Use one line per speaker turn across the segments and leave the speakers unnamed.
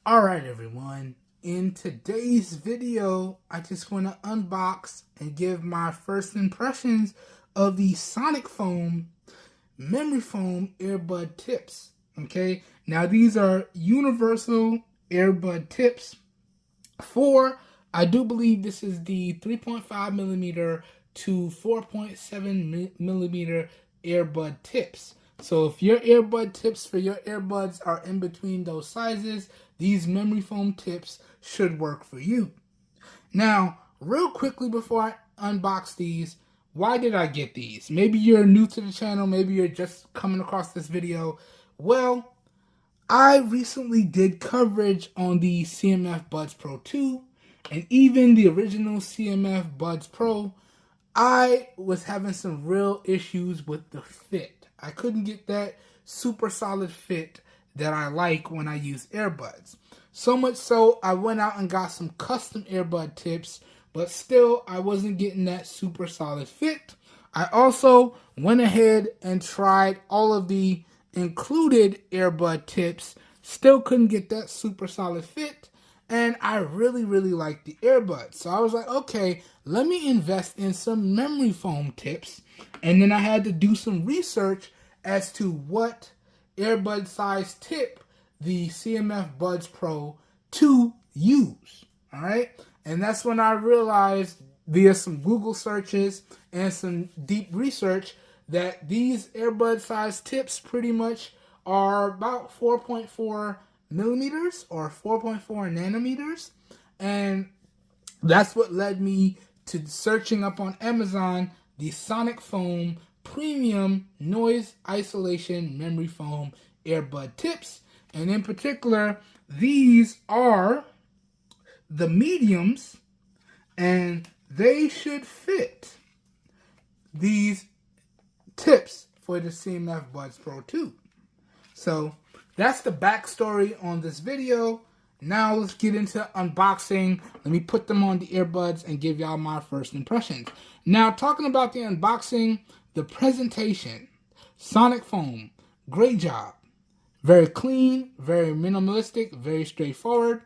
Alright everyone, in today's video, I just want to unbox and give my first impressions of the Sonic Foam Memory Foam Earbud Tips. Okay, now these are universal earbud tips for, I do believe this is the 3.5 millimeter to 4.7 millimeter earbud tips. So if your earbud tips for your earbuds are in between those sizes, these memory foam tips should work for you. Now, real quickly before I unbox these, why did I get these? Maybe you're new to the channel, maybe you're just coming across this video. Well, I recently did coverage on the CMF Buds Pro 2 and even the original CMF Buds Pro. I was having some real issues with the fit. I couldn't get that super solid fit that I like when I use earbuds. So much so, I went out and got some custom earbud tips, but still, I wasn't getting that super solid fit. I also went ahead and tried all of the included earbud tips, still couldn't get that super solid fit, and I really liked the earbuds. So I was like, okay, let me invest in some memory foam tips, and then I had to do some research as to what earbud size tip the CMF Buds Pro 2 use. Alright? And that's when I realized via some Google searches and some deep research that these earbud size tips pretty much are about 4.4 millimeters or 4.4 nanometers. And that's what led me to searching up on Amazon the Sonic Foam Premium Noise Isolation Memory Foam Earbud Tips. And in particular, these are the mediums, and they should fit these tips for the CMF Buds Pro 2. So that's the backstory on this video. Now let's get into unboxing. Let me put them on the earbuds and give y'all my first impressions. Now, talking about the unboxing, the presentation, Sonic Foam, great job. Very clean, very minimalistic, very straightforward.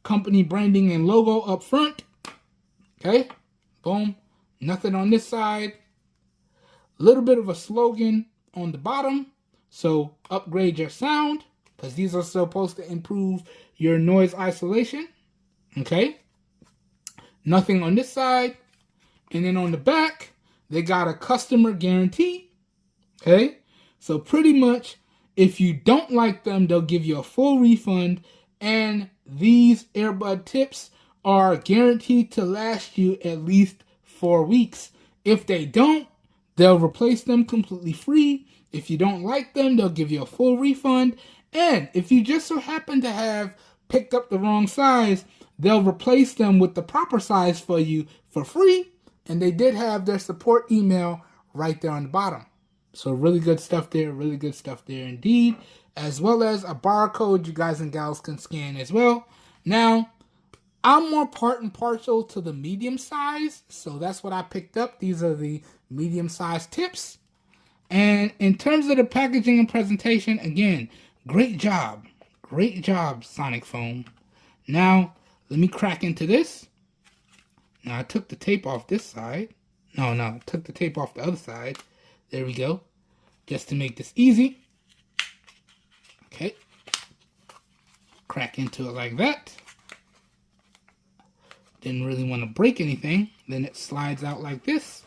Company branding and logo up front. Okay, boom. Nothing on this side. A little bit of a slogan on the bottom. So upgrade your sound, because these are supposed to improve your noise isolation. Okay. Nothing on this side. And then on the back, they got a customer guarantee. Okay. So pretty much, if you don't like them, they'll give you a full refund. And these earbud tips are guaranteed to last you at least 4 weeks. If they don't, they'll replace them completely free. If you don't like them, they'll give you a full refund. And if you just so happen to have picked up the wrong size, they'll replace them with the proper size for you for free. And they did have their support email right there on the bottom. So really good stuff there, really good stuff there indeed. As well as a barcode you guys and gals can scan as well. Now, I'm more part and parcel to the medium size, so that's what I picked up. These are the medium size tips. And in terms of the packaging and presentation, again, great job. Great job, Sonic Foam. Now, let me crack into this. Now, I took the tape off this side. No, I took the tape off the other side. There we go. Just to make this easy. Okay. Crack into it like that. Didn't really want to break anything. Then it slides out like this.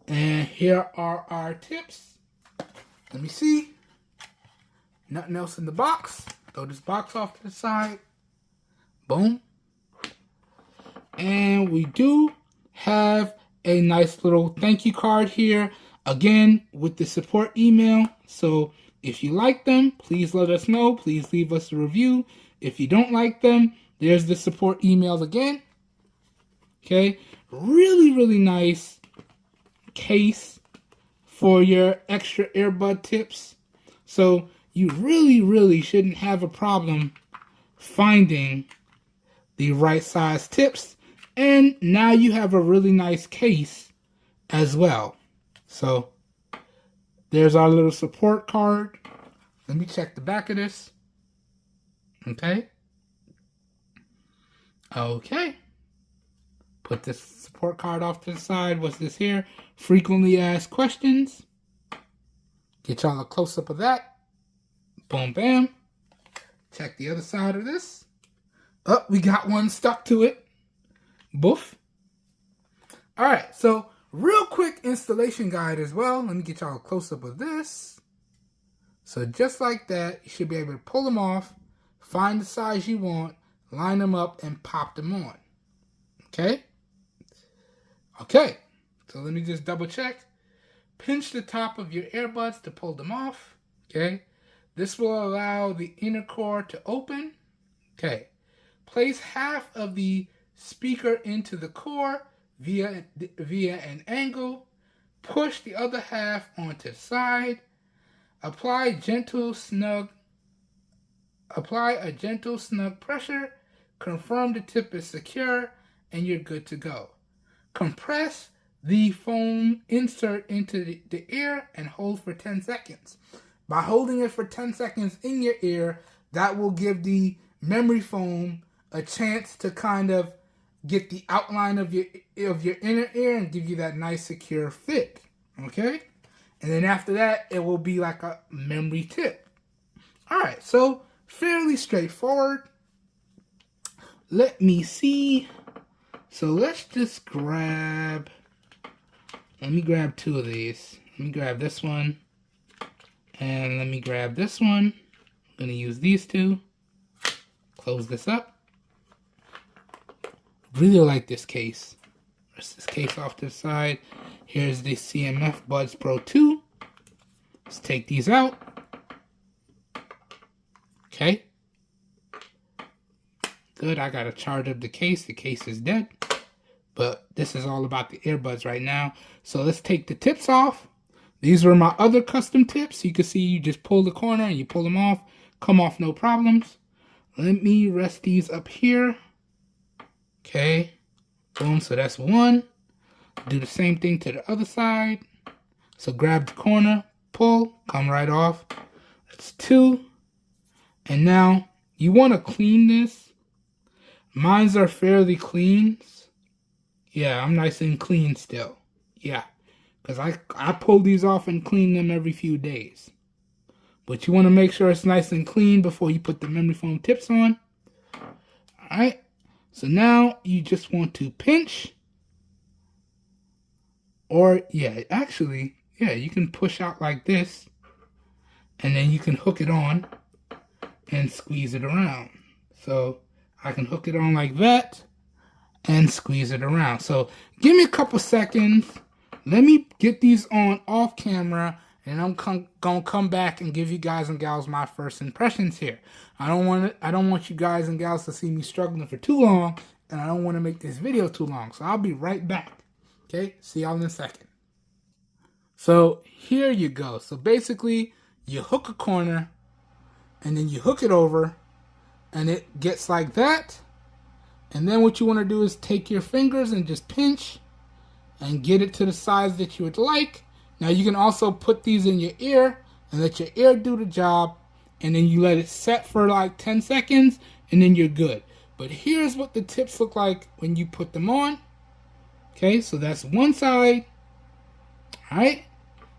And here are our tips. Let me see. Nothing else in the box. Throw this box off to the side. Boom. And we do have a nice little thank you card here. Again, with the support email. So if you like them, please let us know. Please leave us a review. If you don't like them, there's the support email again. Okay. Really nice case for your extra earbud tips. So you really shouldn't have a problem finding the right size tips. And now you have a really nice case as well. So there's our little support card. Let me check the back of this. Okay. Okay. Put this support card off to the side. What's this here? Frequently asked questions. Get y'all a close-up of that. Boom, bam. Check the other side of this. Oh, we got one stuck to it. Boof. Alright, so real quick installation guide as well. Let me get y'all a close-up of this. So just like that, you should be able to pull them off, find the size you want, line them up, and pop them on. Okay? Okay, so let me just double check. Pinch the top of your earbuds to pull them off. Okay? This will allow the inner core to open. Okay. Place half of the speaker into the core via an angle. Push the other half onto the side. Apply a gentle snug pressure. Confirm the tip is secure and you're good to go. Compress the foam insert into the ear and hold for 10 seconds. By holding it for 10 seconds in your ear, that will give the memory foam a chance to kind of get the outline of your inner ear and give you that nice secure fit. Okay? And then after that, it will be like a memory tip. Alright, so fairly straightforward. Let me see. So let's just grab, let me grab two of these. Let me grab this one. And let me grab this one. I'm going to use these two. Close this up. Really like this case. There's this case off to the side. Here's the CMF Buds Pro 2. Let's take these out. Okay. Good, I gotta charge up the case. The case is dead. But this is all about the earbuds right now. So let's take the tips off. These were my other custom tips. You can see you just pull the corner and you pull them off. Come off no problems. Let me rest these up here. Okay. Boom, so that's one. Do the same thing to the other side. So grab the corner, pull, come right off. That's two. And now you want to clean this. Mines are fairly clean. Yeah, I'm nice and clean still. Yeah, because I pull these off and clean them every few days. But you want to make sure it's nice and clean before you put the memory foam tips on. Alright, so now you just want to pinch. Or, yeah, actually, yeah, you can push out like this. And then you can hook it on and squeeze it around. So I can hook it on like that and squeeze it around. So give me a couple seconds. Let me get these on off camera, and I'm gonna come back and give you guys and gals my first impressions here. I don't want you guys and gals to see me struggling for too long, and I don't want to make this video too long. So I'll be right back. Okay, see y'all in a second. So here you go. So basically, you hook a corner, and then you hook it over, and it gets like that. And then what you want to do is take your fingers and just pinch and get it to the size that you would like. Now you can also put these in your ear and let your ear do the job, and then you let it set for like 10 seconds and then you're good. But here's what the tips look like when you put them on. Okay, so that's one side. Alright,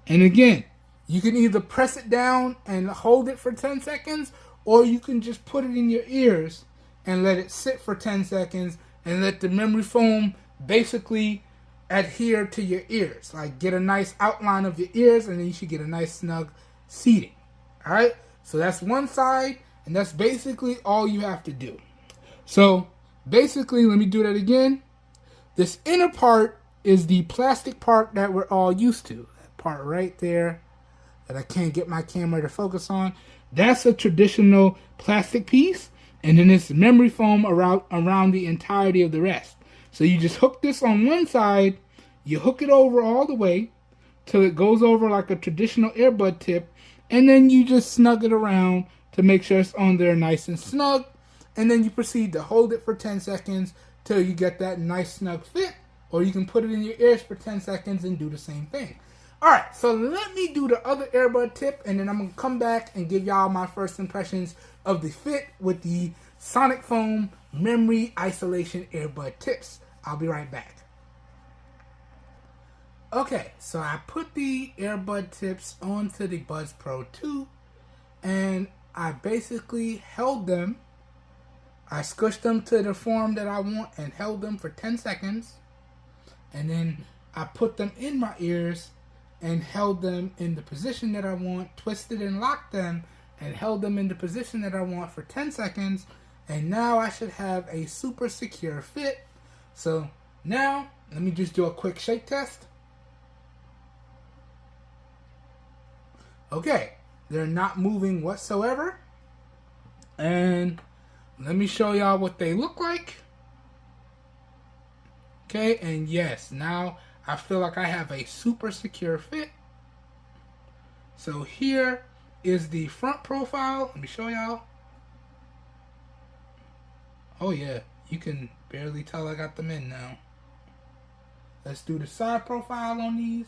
and again, you can either press it down and hold it for 10 seconds, or you can just put it in your ears and let it sit for 10 seconds and let the memory foam basically adhere to your ears. Like, get a nice outline of your ears, and then you should get a nice snug seating. Alright, so that's one side, and that's basically all you have to do. So basically, let me do that again. This inner part is the plastic part that we're all used to. That part right there that I can't get my camera to focus on. That's a traditional plastic piece, and then it's memory foam around the entirety of the rest. So you just hook this on one side, you hook it over all the way till it goes over like a traditional earbud tip, and then you just snug it around to make sure it's on there nice and snug, and then you proceed to hold it for 10 seconds till you get that nice snug fit, or you can put it in your ears for 10 seconds and do the same thing. Alright, so let me do the other earbud tip, and then I'm going to come back and give y'all my first impressions of the fit with the Sonic Foam memory isolation earbud tips. I'll be right back. Okay, so I put the earbud tips onto the Buds Pro 2, and I basically held them. I squished them to the form that I want and held them for 10 seconds. And then I put them in my ears and held them in the position that I want, twisted and locked them, and held them in the position that I want for 10 seconds. And now I should have a super secure fit. So now, let me just do a quick shake test. Okay, they're not moving whatsoever. And let me show y'all what they look like. Okay, and yes, now I feel like I have a super secure fit. So here is the front profile. Let me show y'all. Oh yeah, you can barely tell I got them in now. Let's do the side profile on these.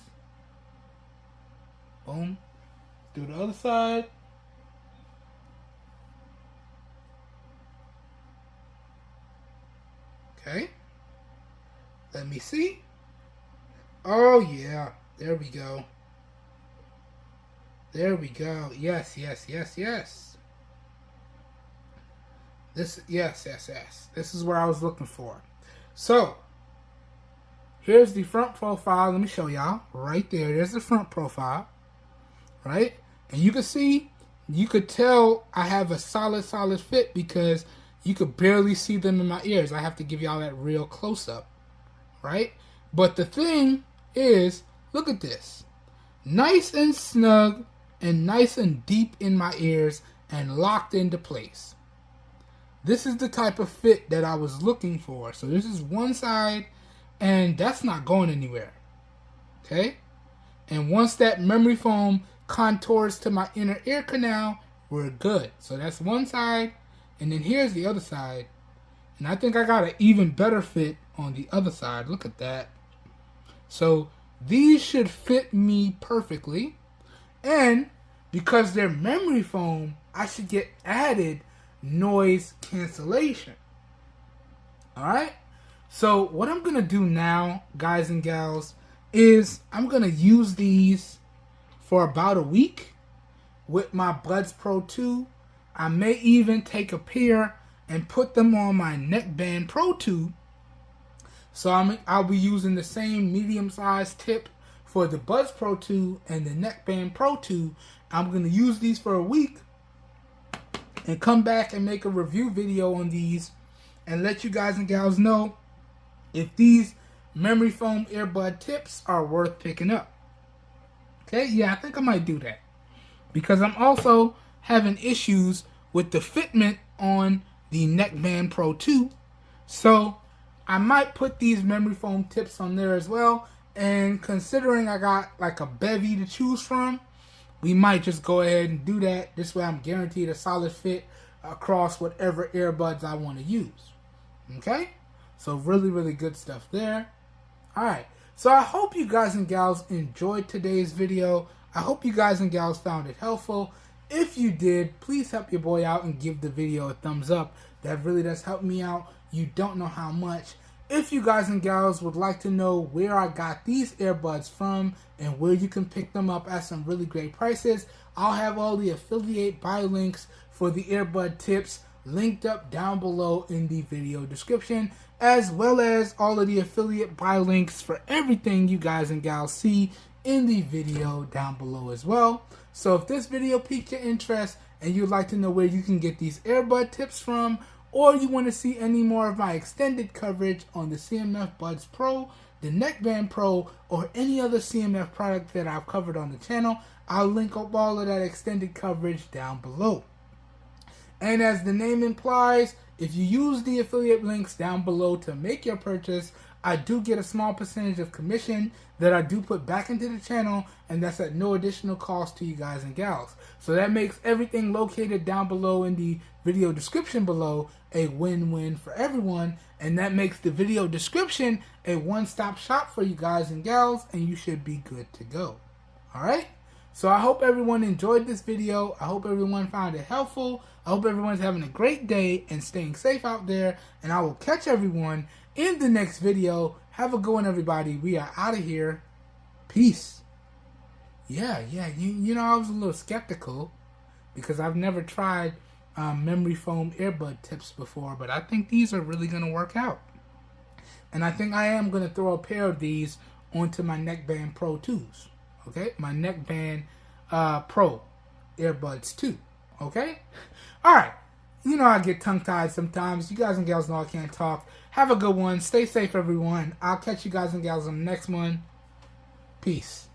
Boom. Do the other side. Okay. Let me see. Oh yeah, there we go. There we go. Yes, yes, yes, yes. This, yes. This is what I was looking for. So, here's the front profile. Let me show y'all. Right there. There's the front profile. Right? And you can see, you could tell I have a solid fit because you could barely see them in my ears. I have to give y'all that real close-up. Right? But the thing is, look at this. Nice and snug and nice and deep in my ears and locked into place. This is the type of fit that I was looking for. So this is one side, and that's not going anywhere. Okay? And once that memory foam contours to my inner ear canal, we're good. So that's one side, and then here's the other side. And I think I got an even better fit on the other side. Look at that. So these should fit me perfectly. And because they're memory foam, I should get added noise cancellation. Alright? So what I'm going to do now, guys and gals, is I'm going to use these for about a week with my Buds Pro 2. I may even take a pair and put them on my Neckband Pro 2. So I'll be using the same medium-sized tip for the Buds Pro 2 and the Neckband Pro 2. I'm going to use these for a week and come back and make a review video on these and let you guys and gals know if these memory foam earbud tips are worth picking up. Okay, yeah, I think I might do that. Because I'm also having issues with the fitment on the Neckband Pro 2. So I might put these memory foam tips on there as well. And considering I got like a bevy to choose from, we might just go ahead and do that. This way I'm guaranteed a solid fit across whatever earbuds I want to use. Okay? So really good stuff there. Alright, so I hope you guys and gals enjoyed today's video. I hope you guys and gals found it helpful. If you did, please help your boy out and give the video a thumbs up. That really does help me out. You don't know how much. If you guys and gals would like to know where I got these earbuds from and where you can pick them up at some really great prices, I'll have all the affiliate buy links for the earbud tips linked up down below in the video description, as well as all of the affiliate buy links for everything you guys and gals see in the video down below as well. So if this video piqued your interest and you'd like to know where you can get these earbud tips from, or you want to see any more of my extended coverage on the CMF Buds Pro, the Neckband Pro, or any other CMF product that I've covered on the channel, I'll link up all of that extended coverage down below. And as the name implies, if you use the affiliate links down below to make your purchase, I do get a small percentage of commission that I do put back into the channel, and that's at no additional cost to you guys and gals. So that makes everything located down below in the video description below a win-win for everyone, and that makes the video description a one-stop shop for you guys and gals, and you should be good to go. Alright? So I hope everyone enjoyed this video. I hope everyone found it helpful. I hope everyone's having a great day and staying safe out there. And I will catch everyone in the next video. Have a good one, everybody. We are out of here. Peace. Yeah. You know, I was a little skeptical because I've never tried memory foam earbud tips before, but I think these are really going to work out. And I think I am going to throw a pair of these onto my Neckband Pro 2s. Okay? My Neckband Pro earbuds 2. Okay? Alright. You know I get tongue-tied sometimes. You guys and gals know I can't talk. Have a good one. Stay safe, everyone. I'll catch you guys and gals on the next one. Peace.